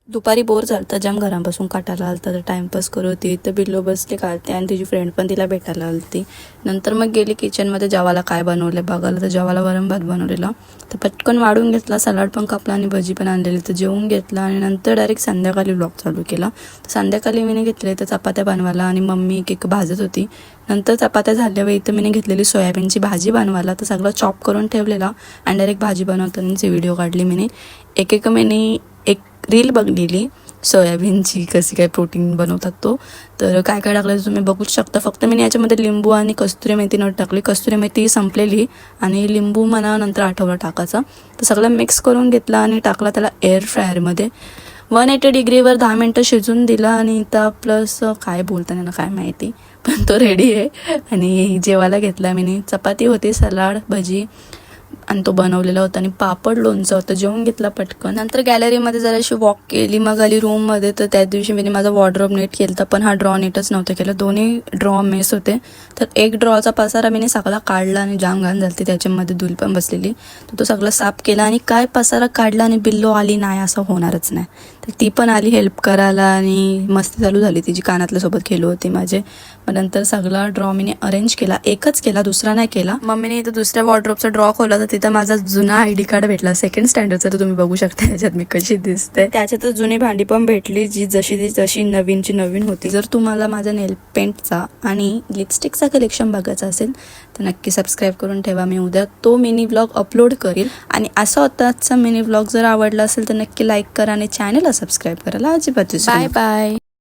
दुपारी बोर झालं जाम घरापासून काटायला आलता तर टाइमपास करत होती तर बिल्लो बसले काढते आणि तिची फ्रेंड पण तिला भेटायला आलती. नंतर मग गेली किचनमध्ये जेवायला काय बनवलं बघायला तर जेवायला वरण भात बनवलेला तर पटकन वाढून घेतला, सलाड पण कापला आणि भजी पण आणलेली तर जेवून घेतला आणि नंतर डायरेक्ट संध्याकाळी व्लॉग चालू केला. तर संध्याकाळी मी घेतले तर चपात्या बनवायला आणि मम्मी एक भाजत होती. नंतर चपात्या झाल्यावर इथं मी घेतलेली सोयाबीनची भाजी बनवायला तर सगळं चॉप करून ठेवलेला आणि डायरेक्ट भाजी बनवतानाची व्हिडिओ काढली मी. एक एक रील बघलेली सोयाबीनची कशी काय प्रोटीन बनवतात तो, तर काय काय टाकलं तुम्ही बघूच शकता. फक्त मी याच्यामध्ये लिंबू आणि कस्तुरी मेथी नट टाकली. कस्तुरी मेथी संपलेली आणि लिंबू मला नंतर आठवला टाकायचा. तर सगळं मिक्स करून घेतला आणि टाकला त्याला एअर फ्रायरमध्ये 180 डिग्रीवर 10 मिनटं शिजून दिला आणि इथं प्लस काय बोलता ना काय माहिती, पण तो रेडी आहे. आणि जेवायला घेतला मी. चपाती होती, सलाड, भजी आणि तो बनवलेला होता आणि पापड लोणचं होतं. जेवून घेतला पटकन. नंतर गॅलरीमध्ये जराशी वॉक केली, मग आली रूममध्ये. तर त्या दिवशी मी माझा वॉर्डरोब नीट केला पण हा ड्रॉ नीटच नव्हतं केलं. दोन्ही ड्रॉ मेस होते. तर एक ड्रॉचा पसारा मी सगळा काढला आणि जाम घाण झाली, त्याच्यामध्ये धूल पण बसलेली. तर तो सगळं साफ केला आणि काय पसारा काढला आणि बिल्लो आली नाही असं होणारच नाही. तर ती पण आली हेल्प करायला आणि मस्ती चालू झाली तिची. कानातल्या सोबत खेळू होती माझे. मग नंतर सगळा ड्रॉ मी अरेंज केला, एकच केला, दुसरा नाही केला. मम्मीने इथं दुसऱ्या वॉर्डरोबचा ड्रॉ खोला तर तिथं माझा जुना ID कार्ड भेटला, 2nd स्टँडर्डचा. तर तुम्ही बघू शकता त्याच्यात मी कशी दिसते. त्याच्यातच जुनी भांडी पण भेटली जी जशी नवीनची नवीन होती. जर तुम्हाला माझा नेल पेंटचा आणि लिपस्टिकचा कलेक्शन बघायचा असेल तर नक्की सबस्क्राईब करून ठेवा. मी उद्या तो मिनी व्लॉग अपलोड करेल. आणि असा होता आजचा मिनी व्लॉग. जर आवडला असेल तर नक्की लाईक करा आणि चॅनलला सबस्क्राईब करायला अजिबात विसरू नका. Bye bye.